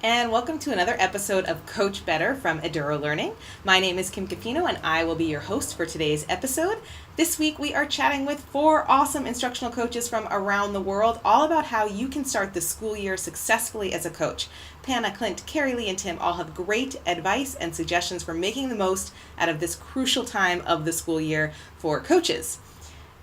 And welcome to another episode of Coach.Better from Eduro Learning. My name is Kim Capino and I will be your host for today's episode. This week we are chatting with 4 awesome instructional coaches from around the world, all about how you can start the school year successfully as a coach. Panna, Clint, Carrie Lee, and Tim all have great advice and suggestions for making the most out of this crucial time of the school year for coaches.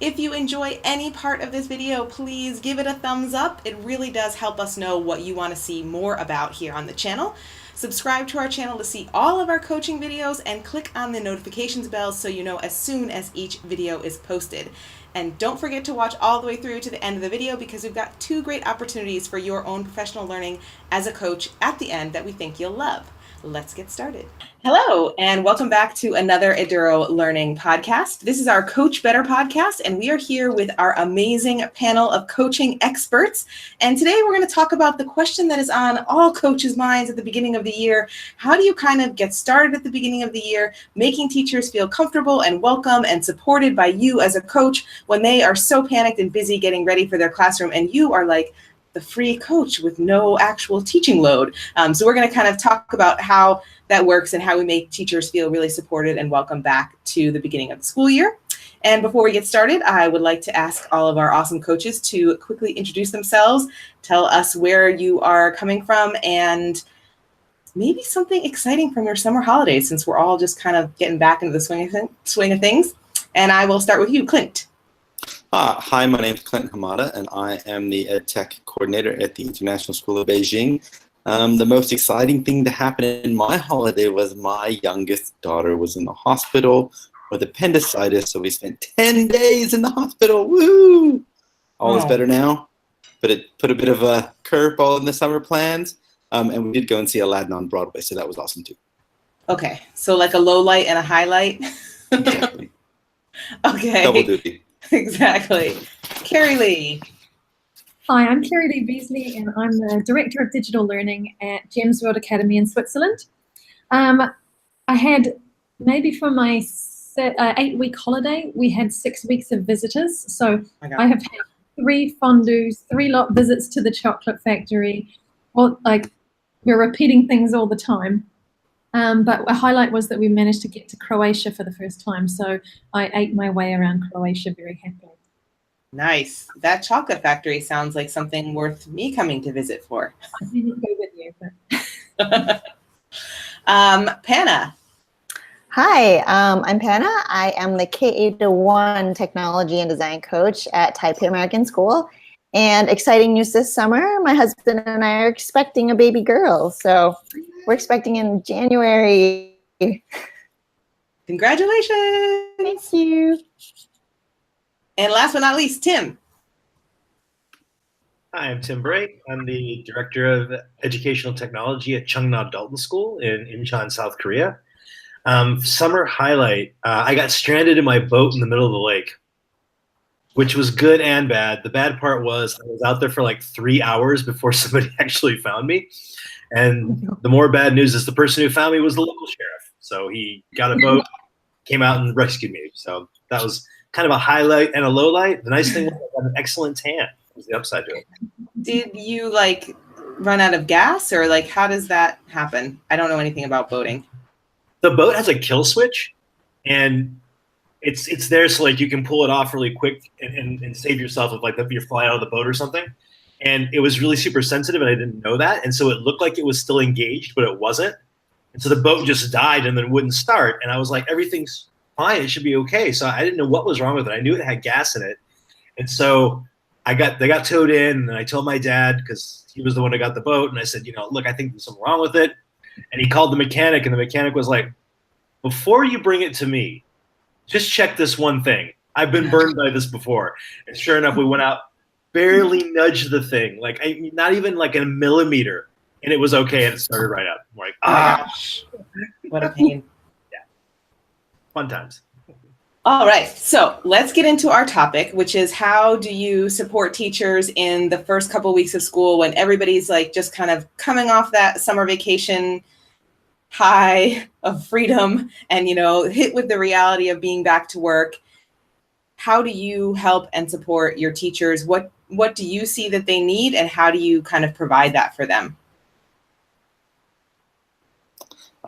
If you enjoy any part of this video, please give it a thumbs up. It really does help us know what you want to see more about here on the channel. Subscribe to our channel to see all of our coaching videos and click on the notifications bell so you know as soon as each video is posted. And don't forget to watch all the way through to the end of the video because we've got 2 great opportunities for your own professional learning as a coach at the end that we think you'll love. Let's get started. Hello, and welcome back to another Eduro Learning podcast. This is our Coach.Better podcast, and we are here with our amazing panel of coaching experts. And today we're going to talk about the question that is on all coaches' minds at the beginning of the year. How do you kind of get started at the beginning of the year, making teachers feel comfortable and welcome and supported by you as a coach when they are so panicked and busy getting ready for their classroom, and you are like the free coach with no actual teaching load. So we're going to kind of talk about how that works and how we make teachers feel really supported and welcome back to the beginning of the school year. And before we get started, I would like to ask all of our awesome coaches to quickly introduce themselves, tell us where you are coming from, and maybe something exciting from your summer holidays, since we're all just kind of getting back into the swing of things. And I will start with you, Clint. Hi, my name is Clint Hamada, and I am the EdTech coordinator at the International School of Beijing. The most exciting thing to happen in my holiday was my youngest daughter was in the hospital with appendicitis, so we spent 10 days in the hospital. Woo! All is better now, but it put a bit of a curveball in the summer plans, and we did go and see Aladdin on Broadway, so that was awesome too. Okay, so like a low light and a highlight? Exactly. Okay. Double duty. Exactly. Carrie Lee. Hi, I'm Carrie Lee Beasley, and I'm the Director of Digital Learning at Gems World Academy in Switzerland. I had, maybe for my 8-week holiday, we had 6 weeks of visitors. So I have had 3 fondues, 3 lot visits to the chocolate factory. Well, like, we're repeating things all the time. But a highlight was that we managed to get to Croatia for the first time. So I ate my way around Croatia very happily. Nice. That chocolate factory sounds like something worth me coming to visit for. I didn't go with you. But Panna. Hi, I'm Panna. I am the K-8-1 Technology and Design Coach at Taipei American School. And exciting news this summer, my husband and I are expecting a baby girl. So we're expecting in January. Congratulations. Thank you. And last but not least, Tim. Hi, I'm Tim Bray. I'm the Director of Educational Technology at Chungnam Dalton School in Incheon, South Korea. Summer highlight, I got stranded in my boat in the middle of the lake, which was good and bad. The bad part was I was out there for like 3 hours before somebody actually found me. And the more bad news is the person who found me was the local sheriff. So he got a boat, came out and rescued me. So that was kind of a highlight and a low light. The nice thing was I got an excellent tan. Was the upside to it. Did you like run out of gas, or like how does that happen? I don't know anything about boating. The boat has a kill switch, and it's there so like you can pull it off really quick and save yourself if like you're flying out of the boat or something. And it was really super sensitive, and I didn't know that. And so it looked like it was still engaged, but it wasn't. And so the boat just died and then wouldn't start. And I was like, everything's fine. It should be okay. So I didn't know what was wrong with it. I knew it had gas in it. And so they got towed in, and I told my dad, because he was the one who got the boat. And I said, look, I think there's something wrong with it. And he called the mechanic, and the mechanic was like, before you bring it to me, just check this one thing. I've been burned by this before. And sure enough, we went out, barely nudged the thing, like not even like a millimeter, and it was okay, and it started right up. I'm like, gosh, what a pain. Yeah, fun times. All right, so let's get into our topic, which is how do you support teachers in the first couple weeks of school when everybody's like just kind of coming off that summer vacation high of freedom and hit with the reality of being back to work. How do you help and support your teachers? What do you see that they need, and how do you kind of provide that for them?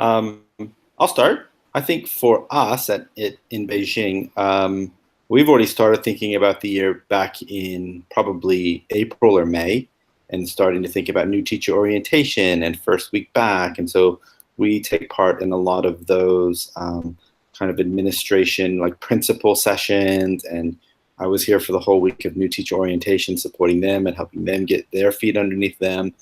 I'll start. I think for us in Beijing, we've already started thinking about the year back in probably April or May, and starting to think about new teacher orientation and first week back. And so we take part in a lot of those kind of administration, like principal sessions. And I was here for the whole week of new teacher orientation, supporting them and helping them get their feet underneath them.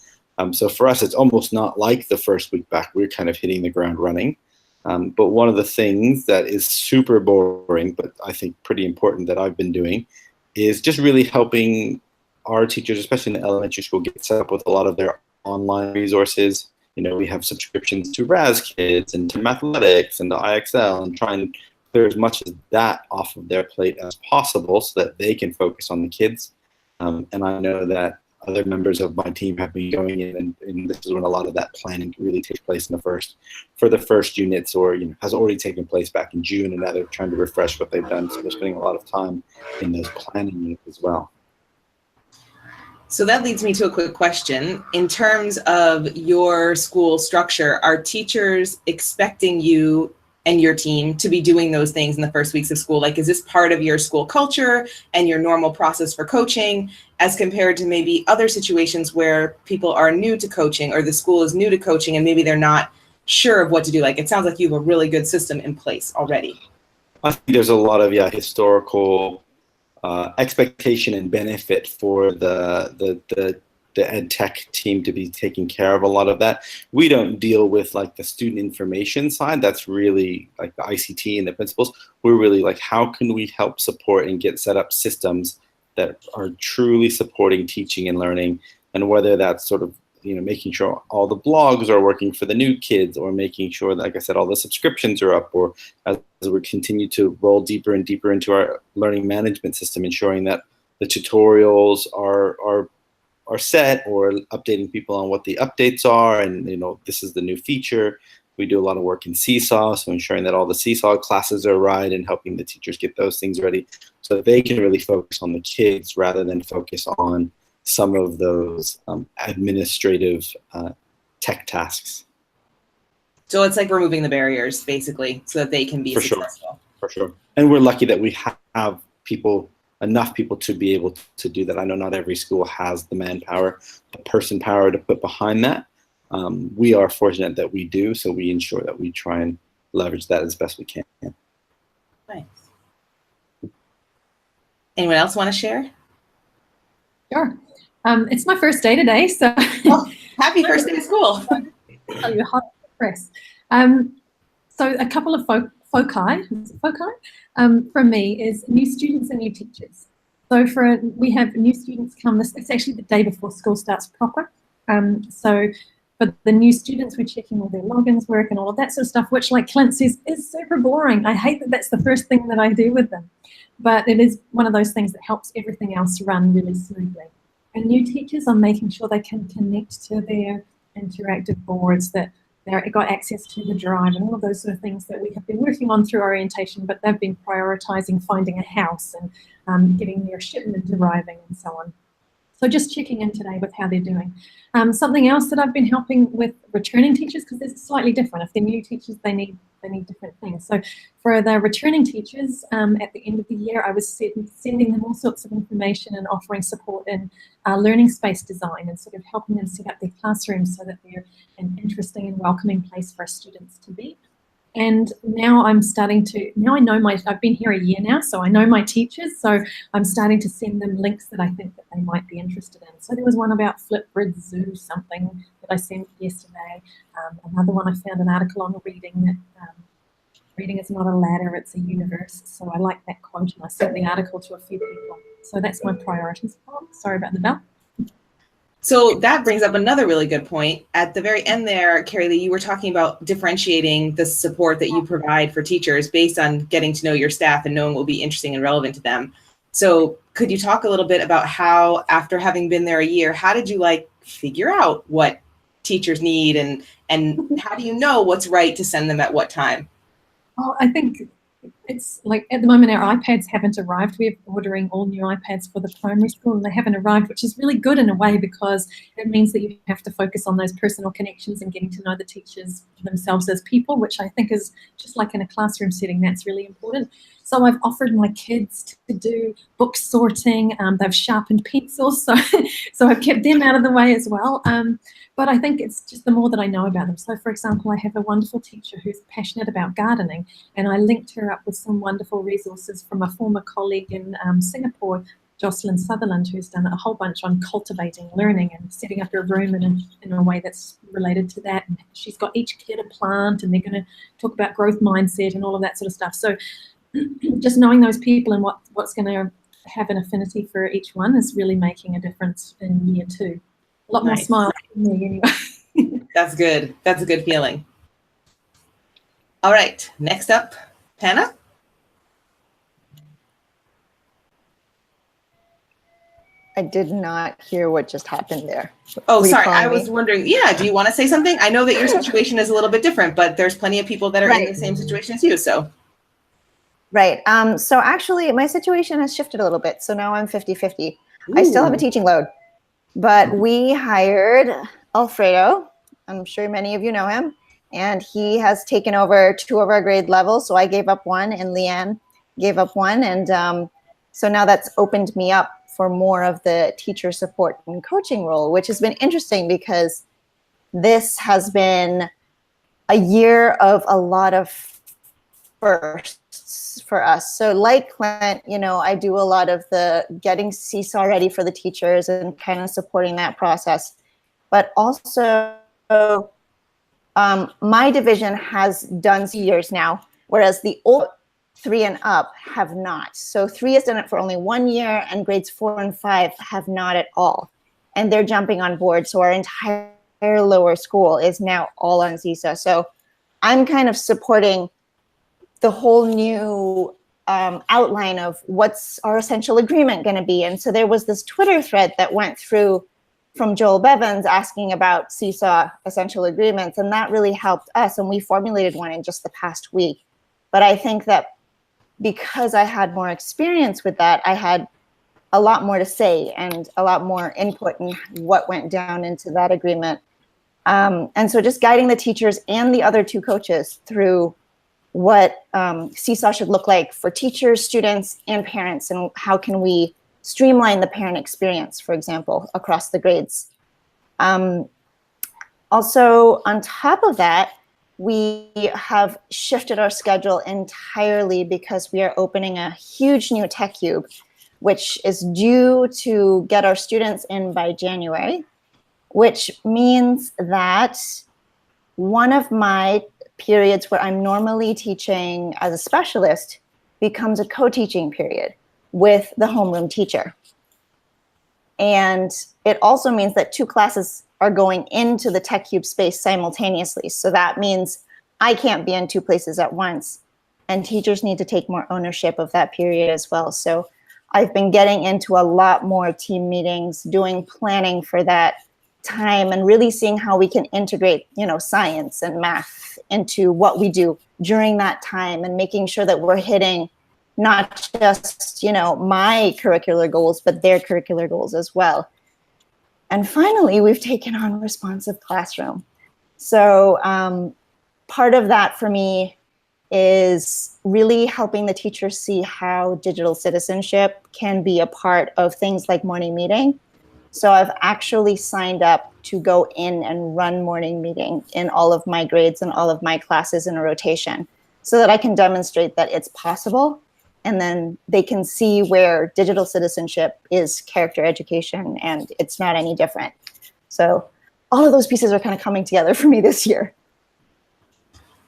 So for us, it's almost not like the first week back. We're kind of hitting the ground running. But one of the things that is super boring, but I think pretty important that I've been doing, is just really helping our teachers, especially in the elementary school, get set up with a lot of their online resources. You know, we have subscriptions to Raz Kids and to Mathletics and to IXL, and try and clear as much of that off of their plate as possible so that they can focus on the kids. And I know that other members of my team have been going in, and this is when a lot of that planning really takes place for the first units, or has already taken place back in June, and now they're trying to refresh what they've done. So they're spending a lot of time in those planning units as well. So that leads me to a quick question. In terms of your school structure, are teachers expecting you and your team to be doing those things in the first weeks of school? Like, is this part of your school culture and your normal process for coaching, as compared to maybe other situations where people are new to coaching, or the school is new to coaching and maybe they're not sure of what to do? Like, it sounds like you have a really good system in place already. I think there's a lot of historical expectation and benefit for the ed tech team to be taking care of a lot of that. We don't deal with like the student information side. That's really like the ICT and the principals. We're really like, how can we help support and get set up systems that are truly supporting teaching and learning, and whether that's sort of making sure all the blogs are working for the new kids, or making sure that, like I said, all the subscriptions are up, or as we continue to roll deeper and deeper into our learning management system, ensuring that the tutorials are set, or updating people on what the updates are, and this is the new feature. We do a lot of work in Seesaw, so ensuring that all the Seesaw classes are right, and helping the teachers get those things ready so that they can really focus on the kids rather than focus on some of those administrative tech tasks. So it's like removing the barriers, basically, so that they can be successful. For sure. And we're lucky that we have enough people to be able to do that. I know not every school has the manpower, the person power to put behind that. We are fortunate that we do, so we ensure that we try and leverage that as best we can. Nice. Anyone else want to share? Sure. It's my first day today, so happy first day of school. Tell you hot press. So a couple of foci from me is new students and new teachers. So we have new students come. It's actually the day before school starts proper. So for the new students, we're checking all their logins work and all of that sort of stuff, which, like Clint says, is super boring. I hate that that's the first thing that I do with them. But it is one of those things that helps everything else run really smoothly. And new teachers are making sure they can connect to their interactive boards, that they've got access to the drive and all of those sort of things that we have been working on through orientation, but they've been prioritizing finding a house and getting their shipment arriving and so on. So just checking in today with how they're doing. Something else that I've been helping with returning teachers, because it's slightly different. If they're new teachers, they need different things. So for the returning teachers, at the end of the year, I was sending them all sorts of information and offering support in learning space design, and sort of helping them set up their classrooms so that they're an interesting and welcoming place for our students to be. And now I've been here a year now, so I know my teachers, so I'm starting to send them links that I think that they might be interested in. So there was one about Flipgrid Zoo something that I sent yesterday. Another one, I found an article on reading that reading is not a ladder, it's a universe. So I like that quote, and I sent the article to a few people. So that's my priorities. Sorry about the bell. So that brings up another really good point. At the very end there, Carrie Lee, you were talking about differentiating the support that you provide for teachers based on getting to know your staff and knowing what will be interesting and relevant to them. So could you talk a little bit about how, after having been there a year, how did you figure out what teachers need, and how do you know what's right to send them at what time? Well, I think it's like at the moment our iPads haven't arrived. We're ordering all new iPads for the primary school and they haven't arrived, which is really good in a way because it means that you have to focus on those personal connections and getting to know the teachers themselves as people, which I think is just like in a classroom setting, that's really important. So I've offered my kids to do book sorting. They've sharpened pencils, so I've kept them out of the way as well. But I think it's just the more that I know about them. So, for example, I have a wonderful teacher who's passionate about gardening, and I linked her up with some wonderful resources from a former colleague in Singapore, Jocelyn Sutherland, who's done a whole bunch on cultivating learning and setting up your room in a way that's related to that. And she's got each kid a plant, and they're going to talk about growth mindset and all of that sort of stuff. So just knowing those people and what's going to have an affinity for each one is really making a difference in year 2. A lot more smiles than me anyway. That's good. That's a good feeling. All right, next up, Hannah. I did not hear what just happened there. Oh, sorry. I was wondering, do you want to say something? I know that your situation is a little bit different, but there's plenty of people that are in the same situation as you, so. Right. So actually, my situation has shifted a little bit. So now I'm 50-50. I still have a teaching load. But we hired Alfredo. I'm sure many of you know him. And he has taken over 2 of our grade levels. So I gave up 1 and Leanne gave up 1. And so now that's opened me up for more of the teacher support and coaching role, which has been interesting because this has been a year of a lot of firsts for us. So like Clint, I do a lot of the getting Seesaw ready for the teachers and kind of supporting that process. But also my division has done years now, whereas the old 3 and up have not. So 3 has done it for only 1 year and grades 4 and 5 have not at all. And they're jumping on board. So our entire lower school is now all on Seesaw. So I'm kind of supporting the whole new outline of what's our essential agreement going to be. And so there was this Twitter thread that went through from Joel Bevins asking about Seesaw essential agreements, and that really helped us. And we formulated one in just the past week. But I think that because I had more experience with that, I had a lot more to say and a lot more input in what went down into that agreement. And so just guiding the teachers and the other 2 coaches through what Seesaw should look like for teachers, students, and parents, and how can we streamline the parent experience, for example, across the grades. Also, on top of that, we have shifted our schedule entirely because we are opening a huge new tech cube, which is due to get our students in by January, which means that one of my periods where I'm normally teaching as a specialist becomes a co-teaching period with the homeroom teacher. And it also means that 2 classes are going into the tech cube space simultaneously. So that means I can't be in 2 places at once, and teachers need to take more ownership of that period as well. So I've been getting into a lot more team meetings, doing planning for that time, and really seeing how we can integrate, science and math into what we do during that time, and making sure that we're hitting not just, my curricular goals, but their curricular goals as well. And finally, we've taken on responsive classroom. So part of that for me is really helping the teachers see how digital citizenship can be a part of things like morning meeting. So I've actually signed up to go in and run morning meeting in all of my grades and all of my classes in a rotation so that I can demonstrate that it's possible. And then they can see where digital citizenship is character education and it's not any different. So all of those pieces are kind of coming together for me this year.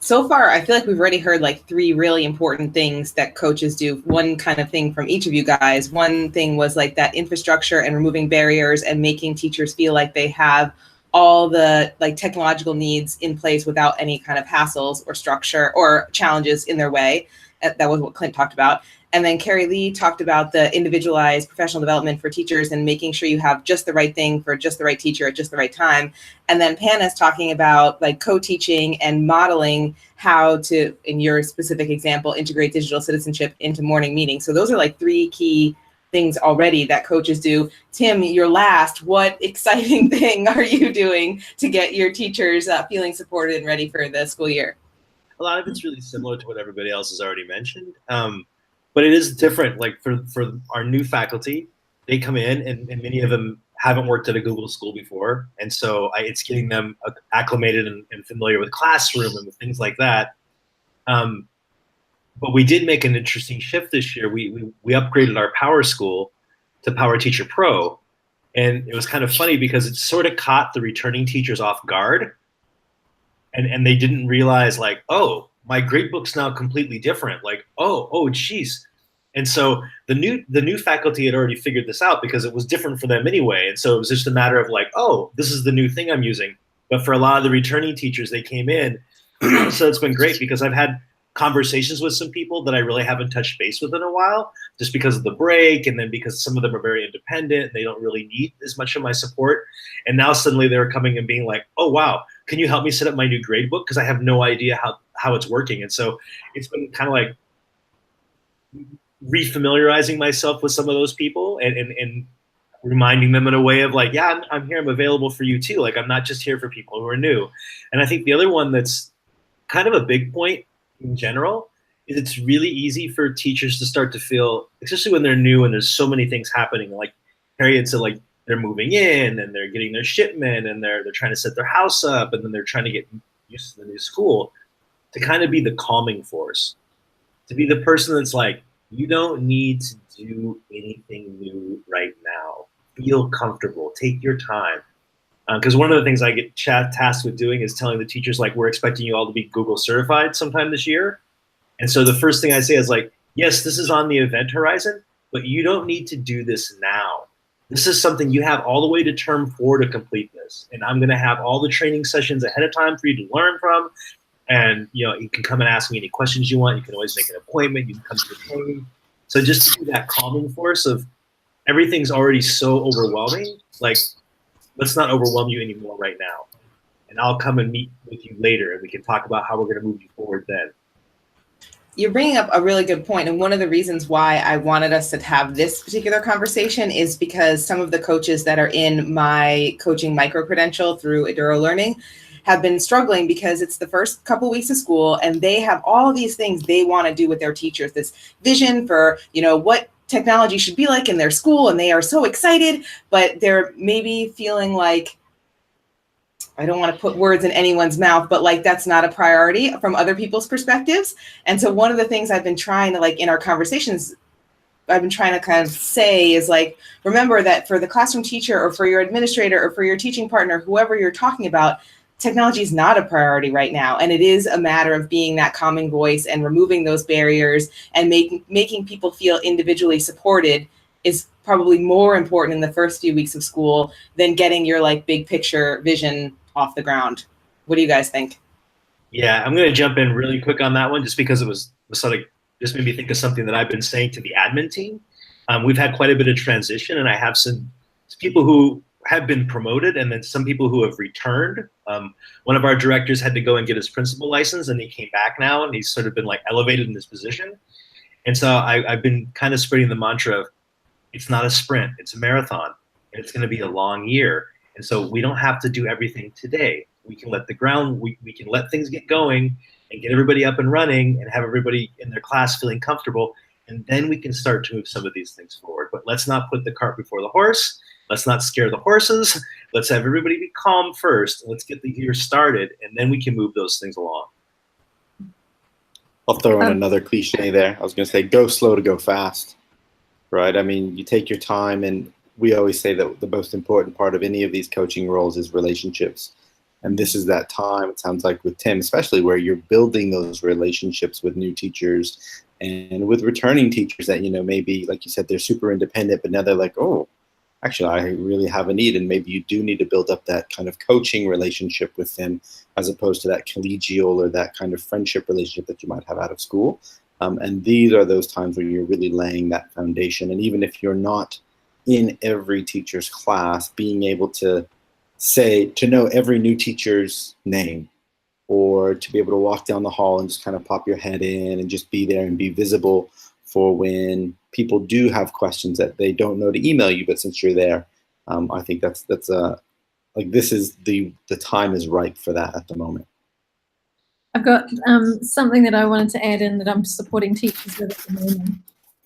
So far, I feel like we've already heard like 3 really important things that coaches do. One kind of thing from each of you guys. One thing was like that infrastructure and removing barriers and making teachers feel like they have all the like technological needs in place without any kind of hassles or structure or challenges in their way. That was what Clint talked about. And then Carrie Lee talked about the individualized professional development for teachers and making sure you have just the right thing for just the right teacher at just the right time. And then Pana's talking about like co-teaching and modeling how to, in your specific example, integrate digital citizenship into morning meetings. So those are like 3 key things already that coaches do. Tim, you're last. What exciting thing are you doing to get your teachers feeling supported and ready for the school year? A lot of it's really similar to what everybody else has already mentioned. But it is different. Like for our new faculty, they come in and many of them haven't worked at a Google school before. And so it's getting them acclimated and familiar with Classroom and with things like that. But we did make an interesting shift this year. We upgraded our Power School to Power Teacher Pro. And it was kind of funny because it sort of caught the returning teachers off guard. And they didn't realize like, oh, my gradebook's now completely different. Like, oh, geez. And so the new faculty had already figured this out because it was different for them anyway. And so it was just a matter of like, oh, this is the new thing I'm using. But for a lot of the returning teachers, they came in. So it's been great because I've had conversations with some people that I really haven't touched base with in a while, just because of the break, and then because some of them are very independent, they don't really need as much of my support. And now suddenly they're coming and being like, oh, wow, can you help me set up my new grade book? Because I have no idea how it's working. And so it's been kind of like refamiliarizing myself with some of those people and reminding them in a way of like, yeah, I'm here, I'm available for you too. Like, I'm not just here for people who are new. And I think the other one that's kind of a big point in general is it's really easy for teachers to start to feel, especially when they're new and there's so many things happening, like Harriet said, like they're moving in and they're getting their shipment and they're trying to set their house up and then they're trying to get used to the new school, to kind of be the calming force, to be the person that's like, you don't need to do anything new right now. Feel comfortable, take your time. Because one of the things I get tasked with doing is telling the teachers, like, we're expecting you all to be Google certified sometime this year. And so the first thing I say is like, yes, this is on the event horizon, but you don't need to do this now. This is something you have all the way to term 4 to complete this. And I'm going to have all the training sessions ahead of time for you to learn from. And, you know, you can come and ask me any questions you want. You can always make an appointment. You can come to the training. So just to do that calming force of everything's already so overwhelming, like, let's not overwhelm you anymore right now. And I'll come and meet with you later and we can talk about how we're going to move you forward then. You're bringing up a really good point. And one of the reasons why I wanted us to have this particular conversation is because some of the coaches that are in my coaching microcredential through Eduro Learning have been struggling because it's the first couple weeks of school and they have all these things they want to do with their teachers, this vision for, you know, what technology should be like in their school. And they are so excited, but they're maybe feeling like, I don't want to put words in anyone's mouth, but like that's not a priority from other people's perspectives. And so one of the things I've been trying to, like, in our conversations, I've been trying to kind of say is like, remember that for the classroom teacher or for your administrator or for your teaching partner, whoever you're talking about, technology is not a priority right now. And it is a matter of being that calming voice and removing those barriers and making people feel individually supported is probably more important in the first few weeks of school than getting your like big picture vision off the ground. What do you guys think? Yeah, I'm going to jump in really quick on that one just because it was sort of just made me think of something that I've been saying to the admin team. We've had quite a bit of transition and I have some people who have been promoted and then some people who have returned. One of our directors had to go and get his principal license and he came back now and he's sort of been like elevated in his position. And so I've been kind of spreading the mantra of it's not a sprint, it's a marathon and it's going to be a long year. And so we don't have to do everything today. We can let we can let things get going and get everybody up and running and have everybody in their class feeling comfortable. And then we can start to move some of these things forward. But let's not put the cart before the horse. Let's not scare the horses. Let's have everybody be calm first. Let's get the year started, and then we can move those things along. I'll throw in another cliche there. I was going to say, go slow to go fast, right? I mean, you take your time, and we always say that the most important part of any of these coaching roles is relationships. And this is that time, it sounds like with Tim, especially where you're building those relationships with new teachers and with returning teachers that, you know, maybe, like you said, they're super independent, but now they're like, oh, actually, I really have a need, and maybe you do need to build up that kind of coaching relationship with them as opposed to that collegial or that kind of friendship relationship that you might have out of school. And these are those times where you're really laying that foundation. And even if you're not in every teacher's class, being able to know every new teacher's name, or to be able to walk down the hall and just kind of pop your head in and just be there and be visible for when people do have questions that they don't know to email you, but since you're there, I think that's like this is the time is ripe for that at the moment. I've got something that I wanted to add in that I'm supporting teachers with at the moment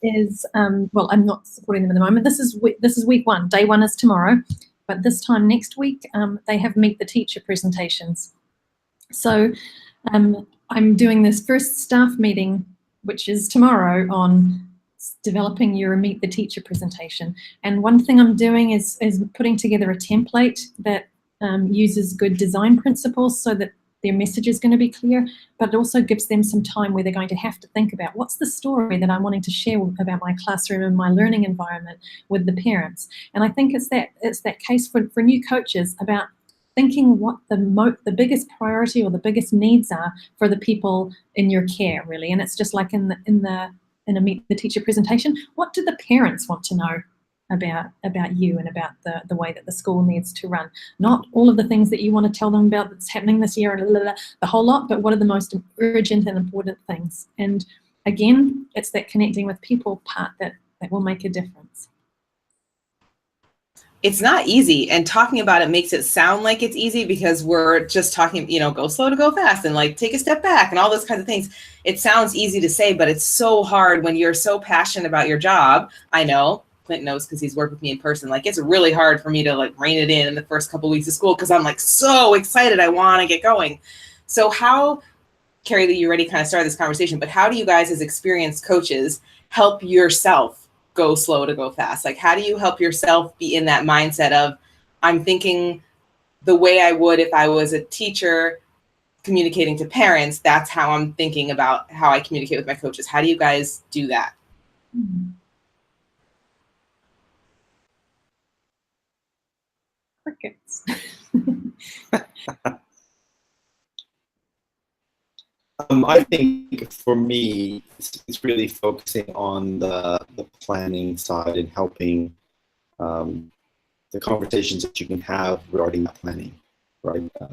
is, well, I'm not supporting them at the moment. This is week 1. Day 1 is tomorrow, but this time next week, they have Meet the Teacher presentations. So I'm doing this first staff meeting, which is tomorrow, on developing your Meet the Teacher presentation. And one thing I'm doing is putting together a template that uses good design principles so that their message is going to be clear, but it also gives them some time where they're going to have to think about what's the story that I'm wanting to share about my classroom and my learning environment with the parents. And I think it's that case for new coaches about thinking what the biggest priority or the biggest needs are for the people in your care, really. And it's just like in a Meet the Teacher presentation, what do the parents want to know about you and about the way that the school needs to run? Not all of the things that you want to tell them about that's happening this year, the whole lot, but what are the most urgent and important things? And again, it's that connecting with people part that will make a difference. It's not easy, and talking about it makes it sound like it's easy because we're just talking, go slow to go fast and like take a step back and all those kinds of things. It sounds easy to say, but it's so hard when you're so passionate about your job. I know Clinton knows because he's worked with me in person. Like, it's really hard for me to like rein it in the first couple weeks of school because I'm like so excited. I want to get going. So how, Carrie Lee, you already kind of started this conversation, but how do you guys as experienced coaches help yourself go slow to go fast? Like, how do you help yourself be in that mindset of, I'm thinking the way I would if I was a teacher communicating to parents? That's how I'm thinking about how I communicate with my coaches. How do you guys do that? Crickets. I think for me, it's really focusing on the planning side and helping the conversations that you can have regarding that planning, right? I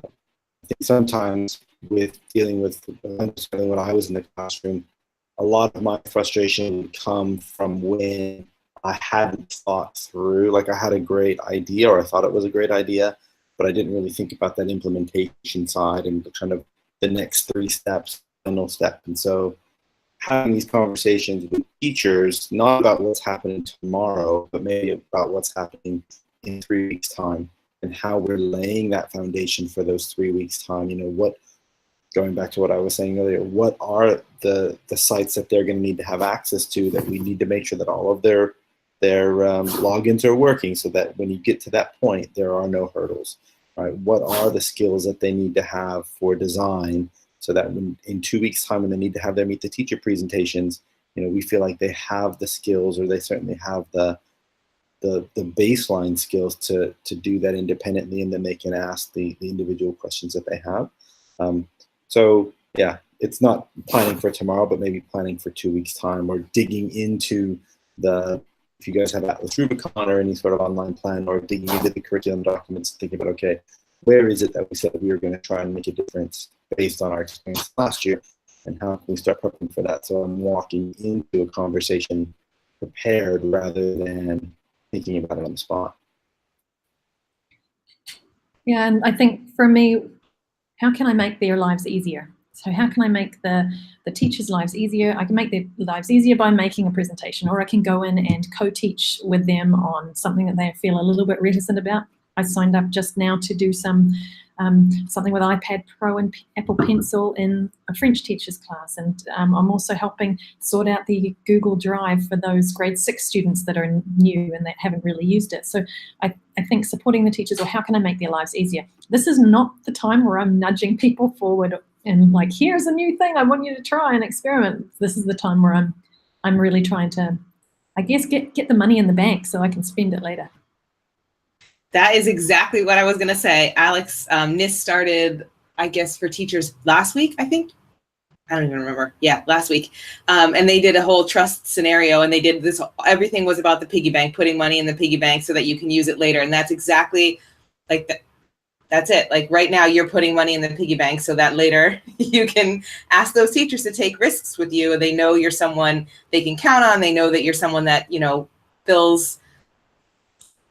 think sometimes with dealing with when I was in the classroom, a lot of my frustration would come from when I hadn't thought through, like I had a great idea or I thought it was a great idea, but I didn't really think about that implementation side and kind of the next 3 steps, final step. And so having these conversations with teachers, not about what's happening tomorrow, but maybe about what's happening in 3 weeks' time and how we're laying that foundation for those 3 weeks' time. Going back to what I was saying earlier, what are the sites that they're going to need to have access to, that we need to make sure that all of their logins are working so that when you get to that point, there are no hurdles, right? What are the skills that they need to have for design so that when in 2 weeks' time when they need to have their Meet the Teacher presentations, we feel like they have the skills, or they certainly have the baseline skills to do that independently, and then they can ask the individual questions that they have. So yeah, it's not planning for tomorrow, but maybe planning for 2 weeks' time, or digging into if you guys have Atlas Rubicon or any sort of online plan, or digging into the curriculum documents, thinking about, okay, where is it that we said we were going to try and make a difference based on our experience last year, and how can we start prepping for that? So I'm walking into a conversation prepared rather than thinking about it on the spot. Yeah, and I think for me, how can I make their lives easier? So how can I make the teachers' lives easier? I can make their lives easier by making a presentation, or I can go in and co-teach with them on something that they feel a little bit reticent about. I signed up just now to do something with iPad Pro and Apple Pencil in a French teacher's class, and I'm also helping sort out the Google Drive for those grade 6 students that are new and that haven't really used it. So I think supporting the teachers, or how can I make their lives easier? This is not the time where I'm nudging people forward and like, here's a new thing I want you to try and experiment. This is the time where I'm really trying to, I guess, get the money in the bank so I can spend it later. That is exactly what I was going to say. Alex, NIST started, I guess, for teachers last week, I think. I don't even remember. Yeah, last week. And they did a whole trust scenario, and they did this, everything was about the piggy bank, putting money in the piggy bank so that you can use it later. And that's exactly like that's it. Like right now you're putting money in the piggy bank so that later you can ask those teachers to take risks with you. They know you're someone they can count on. They know that you're someone that, you know, fills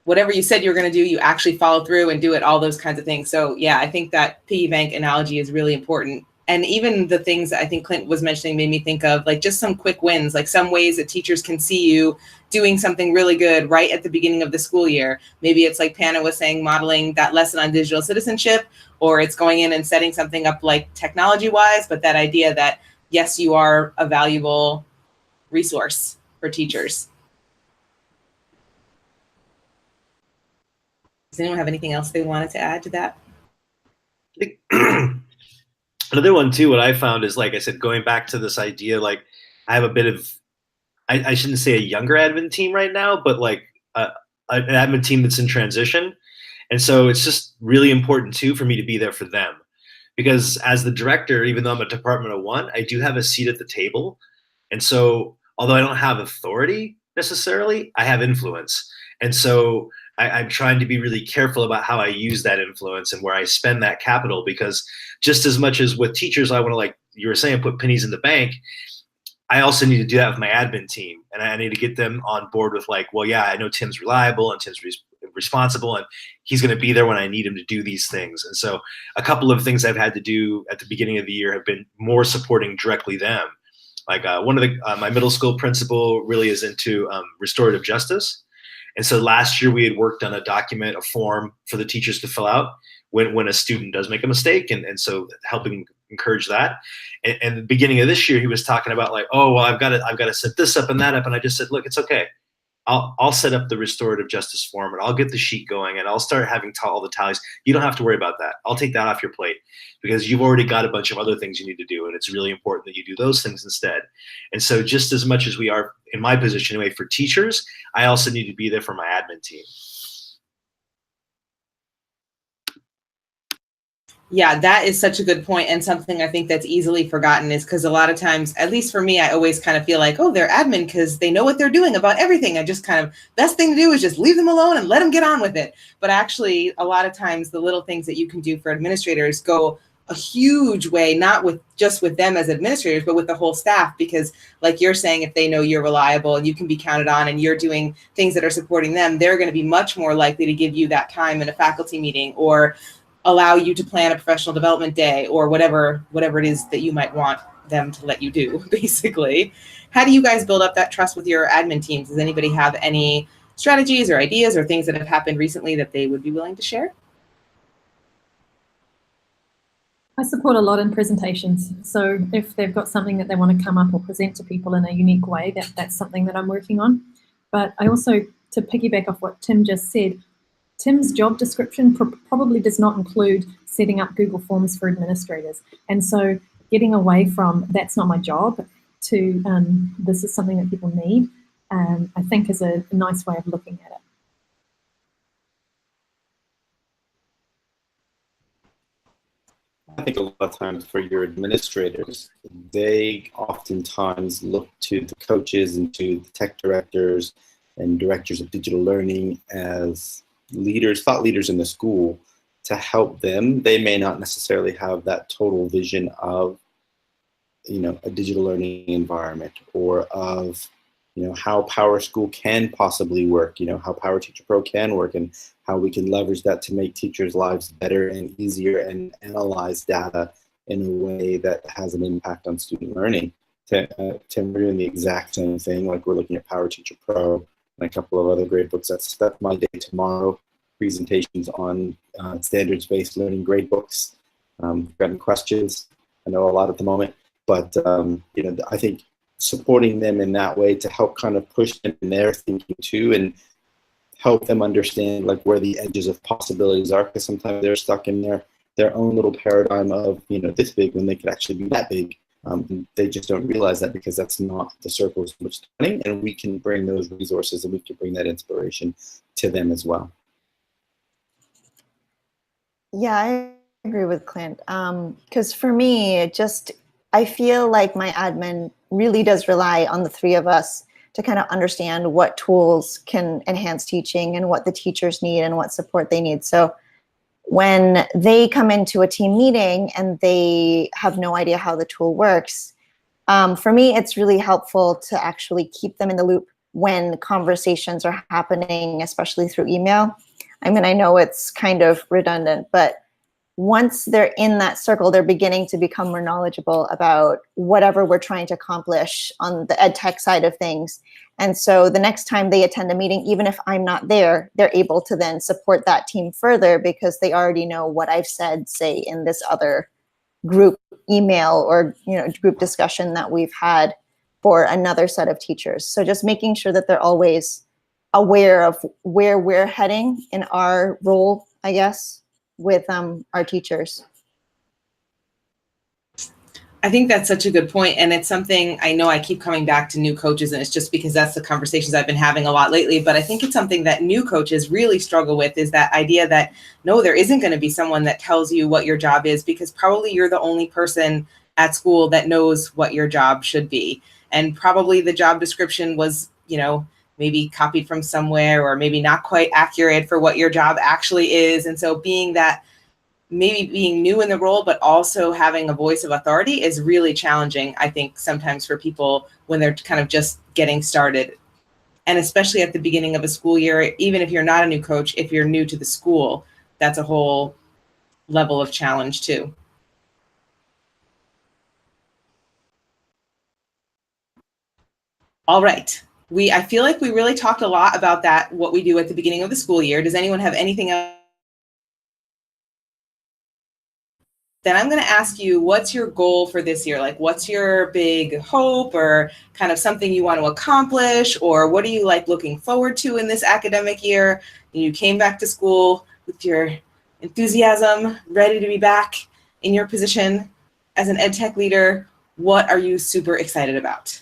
whatever you said you were going to do, you actually follow through and do it, all those kinds of things. So yeah, I think that piggy bank analogy is really important. And even the things that I think Clint was mentioning made me think of like just some quick wins, like some ways that teachers can see you doing something really good right at the beginning of the school year. Maybe it's like Panna was saying, modeling that lesson on digital citizenship, or it's going in and setting something up like technology wise, but that idea that yes, you are a valuable resource for teachers. Does anyone have anything else they wanted to add to that? Another one too, what I found is, like I said, going back to this idea, like I have a bit of, I shouldn't say a younger admin team right now, but like an admin team that's in transition. And so it's just really important too for me to be there for them. Because as the director, even though I'm a department of one, I do have a seat at the table. And so although I don't have authority necessarily, I have influence. And so I'm trying to be really careful about how I use that influence and where I spend that capital, because just as much as with teachers, I want to, like you were saying, put pennies in the bank, I also need to do that with my admin team. And I need to get them on board with like, well, yeah, I know Tim's reliable and Tim's responsible and he's going to be there when I need him to do these things. And so a couple of things I've had to do at the beginning of the year have been more supporting directly them. Like one of the, my middle school principal really is into restorative justice. And so last year we had worked on a document, a form for the teachers to fill out when a student does make a mistake. And so helping encourage that. And the beginning of this year, he was talking about like, oh, well, I've got to set this up and that up. And I just said, look, it's okay. I'll set up the restorative justice form and I'll get the sheet going and I'll start having all the tallies. You don't have to worry about that. I'll take that off your plate because you've already got a bunch of other things you need to do. And it's really important that you do those things instead. And so just as much as we are in my position anyway for teachers, I also need to be there for my admin team. Yeah, that is such a good point, and something I think that's easily forgotten is because a lot of times, at least for me, I always kind of feel like, oh, they're admin because they know what they're doing about everything. I just kind of, best thing to do is just leave them alone and let them get on with it. But actually, a lot of times the little things that you can do for administrators go a huge way, not with just with them as administrators, but with the whole staff, because like you're saying, if they know you're reliable and you can be counted on and you're doing things that are supporting them, they're going to be much more likely to give you that time in a faculty meeting or allow you to plan a professional development day or whatever it is that you might want them to let you do, basically. How do you guys build up that trust with your admin teams? Does anybody have any strategies or ideas or things that have happened recently that they would be willing to share? I support a lot in presentations. So if they've got something that they want to come up or present to people in a unique way, that's something that I'm working on. But I also, to piggyback off what Tim just said, Tim's job description probably does not include setting up Google Forms for administrators. And so getting away from that's not my job to this is something that people need, I think is a nice way of looking at it. I think a lot of times for your administrators, they oftentimes look to the coaches and to the tech directors and directors of digital learning as leaders, thought leaders in the school to help them. They may not necessarily have that total vision of, you know, a digital learning environment or of, you know, how Power School can possibly work, you know, how Power Teacher Pro can work and how we can leverage that to make teachers' lives better and easier and analyze data in a way that has an impact on student learning. Tim, we're doing the exact same thing. Like we're looking at Power Teacher Pro and a couple of other great books. That's my day tomorrow. Presentations on standards-based learning grade books. If got any questions? I know a lot at the moment, but you know, I think supporting them in that way to help kind of push them in their thinking too, and help them understand like where the edges of possibilities are, because sometimes they're stuck in their own little paradigm of, you know, this big when they could actually be that big. They just don't realize that because that's not the circles in which they're running, and we can bring those resources and we can bring that inspiration to them as well. Yeah, I agree with Clint. Because for me, I feel like my admin really does rely on the three of us to kind of understand what tools can enhance teaching and what the teachers need and what support they need. So when they come into a team meeting and they have no idea how the tool works, for me, it's really helpful to actually keep them in the loop when conversations are happening, especially through email. I mean, I know it's kind of redundant, but once they're in that circle, they're beginning to become more knowledgeable about whatever we're trying to accomplish on the ed tech side of things. And so the next time they attend a meeting, even if I'm not there, they're able to then support that team further because they already know what I've said, say, in this other group email or group discussion that we've had for another set of teachers. So just making sure that they're always aware of where we're heading in our role, I guess, with our teachers. I think that's such a good point, and it's something I know I keep coming back to new coaches, and it's just because that's the conversations I've been having a lot lately, but I think it's something that new coaches really struggle with, is that idea that no, there isn't going to be someone that tells you what your job is, because probably you're the only person at school that knows what your job should be, and probably the job description was, maybe copied from somewhere, or maybe not quite accurate for what your job actually is. And so being new in the role, but also having a voice of authority is really challenging, I think, sometimes for people when they're kind of just getting started. And especially at the beginning of a school year, even if you're not a new coach, if you're new to the school, that's a whole level of challenge too. All right. I feel like we really talked a lot about that, what we do at the beginning of the school year. Does anyone have anything else? Then I'm going to ask you, what's your goal for this year? Like, what's your big hope, or kind of something you want to accomplish, or what are you like looking forward to in this academic year? You came back to school with your enthusiasm, ready to be back in your position as an ed tech leader. What are you super excited about?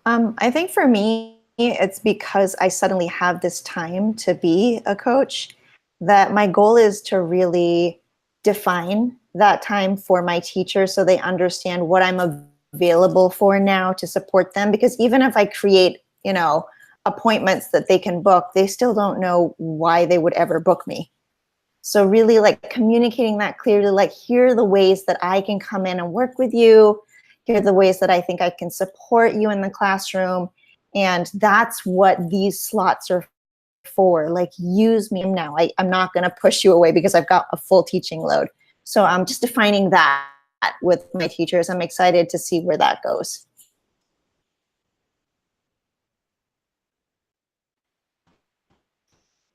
I think for me, it's because I suddenly have this time to be a coach that my goal is to really define that time for my teachers so they understand what I'm available for now to support them. Because even if I create, appointments that they can book, they still don't know why they would ever book me. So really like communicating that clearly, like, here are the ways that I can come in and work with you. Here are the ways that I think I can support you in the classroom. And that's what these slots are for. Like, use me now. I'm not going to push you away because I've got a full teaching load. So I'm just defining that with my teachers. I'm excited to see where that goes.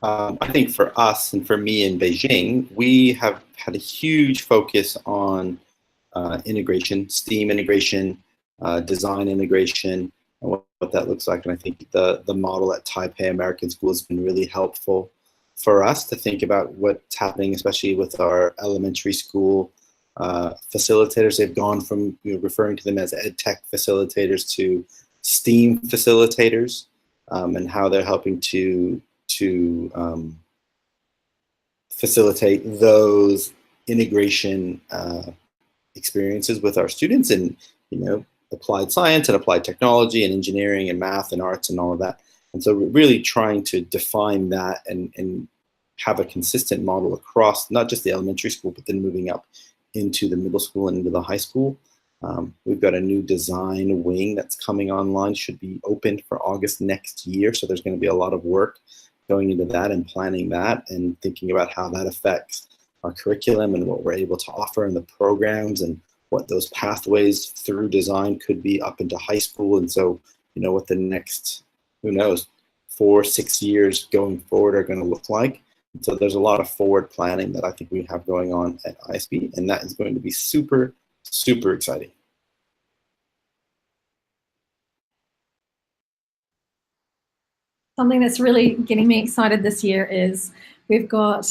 I think for us and for me in Beijing, we have had a huge focus on integration, STEAM integration, design integration, and what that looks like. And I think the model at Taipei American School has been really helpful for us to think about what's happening, especially with our elementary school facilitators. They've gone from referring to them as ed tech facilitators to STEAM facilitators, and how they're helping to facilitate those integration experiences with our students, and applied science and applied technology and engineering and math and arts and all of that. And so we're really trying to define that and have a consistent model across not just the elementary school, but then moving up into the middle school and into the high school. We've got a new design wing that's coming online, should be opened for August next year. So there's going to be a lot of work going into that and planning that and thinking about how that affects our curriculum and what we're able to offer in the programs and what those pathways through design could be up into high school. And so, what the next, 4-6 years going forward are going to look like. And so there's a lot of forward planning that I think we have going on at ISB, and that is going to be super, super exciting. Something that's really getting me excited this year is we've got,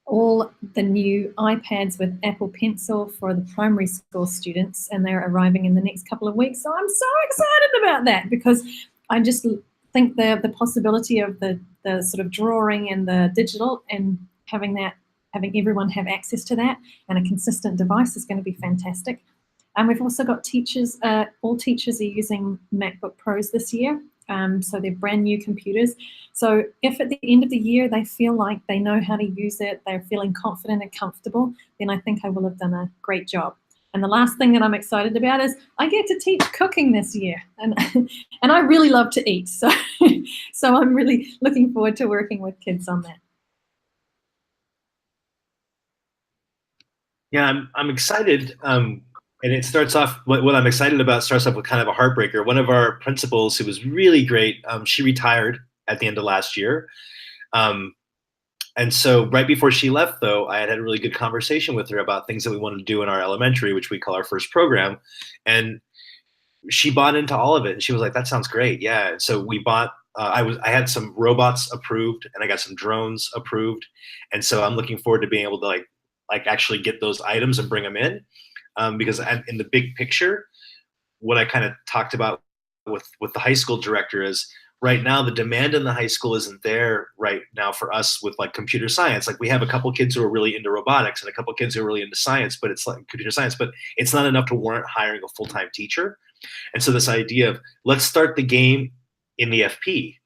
all the new iPads with Apple Pencil for the primary school students, and they're arriving in the next couple of weeks. So I'm so excited about that, because I just think the possibility of the sort of drawing and the digital and having that having everyone have access to that and a consistent device is going to be fantastic. And we've also got teachers, all teachers are using MacBook Pros this year. So they're brand new computers. So if at the end of the year they feel like they know how to use it, they're feeling confident and comfortable, then I think I will have done a great job. And the last thing that I'm excited about is I get to teach cooking this year. And I really love to eat. So, so I'm really looking forward to working with kids on that. Yeah, I'm excited. And it starts off, what I'm excited about starts off with kind of a heartbreaker. One of our principals, who was really great, she retired at the end of last year. And so right before she left, though, I had a really good conversation with her about things that we wanted to do in our elementary, which we call our first program. And she bought into all of it. And she was like, that sounds great. Yeah. And so we bought, I had some robots approved and I got some drones approved. And so I'm looking forward to being able to like actually get those items and bring them in. Because in the big picture, what I kind of talked about with the high school director is right now the demand in the high school isn't there right now for us with like computer science. Like we have a couple kids who are really into robotics and a couple kids who are really into science, but it's like computer science, but it's not enough to warrant hiring a full-time teacher. And so this idea of let's start the game in the FP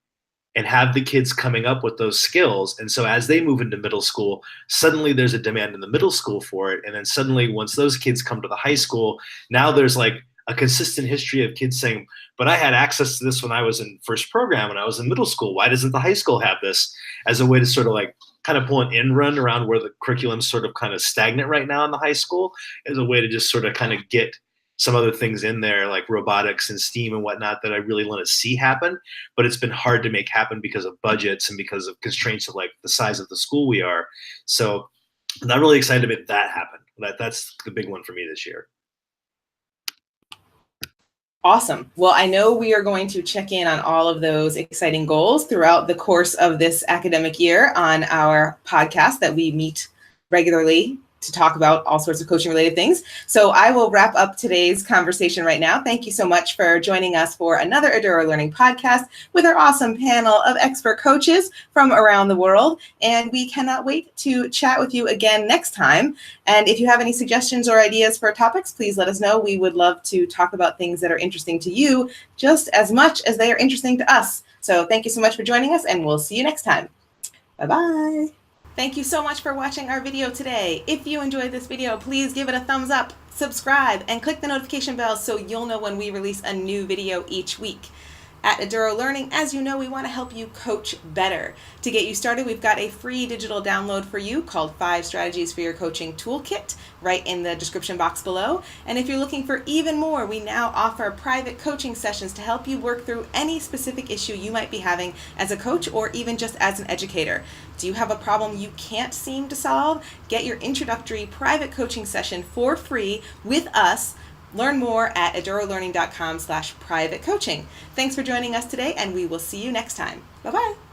and have the kids coming up with those skills. And so as they move into middle school, suddenly there's a demand in the middle school for it. And then suddenly once those kids come to the high school, now there's like a consistent history of kids saying, but I had access to this when I was in first program and I was in middle school. Why doesn't the high school have this? As a way to sort of like kind of pull an in run around where the curriculum's sort of kind of stagnant right now in the high school, as a way to just sort of kind of get some other things in there like robotics and STEAM and whatnot that I really want to see happen, but it's been hard to make happen because of budgets and because of constraints of like the size of the school we are. So I'm not really excited to make that happen. That's the big one for me this year. Awesome. Well, I know we are going to check in on all of those exciting goals throughout the course of this academic year on our podcast that we meet regularly to talk about all sorts of coaching related things. So I will wrap up today's conversation right now. Thank you so much for joining us for another Eduro Learning podcast with our awesome panel of expert coaches from around the world. And we cannot wait to chat with you again next time. And if you have any suggestions or ideas for topics, please let us know. We would love to talk about things that are interesting to you just as much as they are interesting to us. So thank you so much for joining us and we'll see you next time. Bye-bye. Thank you so much for watching our video today. If you enjoyed this video, please give it a thumbs up, subscribe, and click the notification bell so you'll know when we release a new video each week. At Eduro Learning, as you know, we want to help you coach better. To get you started, we've got a free digital download for you called 5 Strategies for Your Coaching Toolkit right in the description box below. And if you're looking for even more, we now offer private coaching sessions to help you work through any specific issue you might be having as a coach or even just as an educator. Do you have a problem you can't seem to solve? Get your introductory private coaching session for free with us. Learn more at edurolearning.com/private coaching. Thanks for joining us today, and we will see you next time. Bye-bye.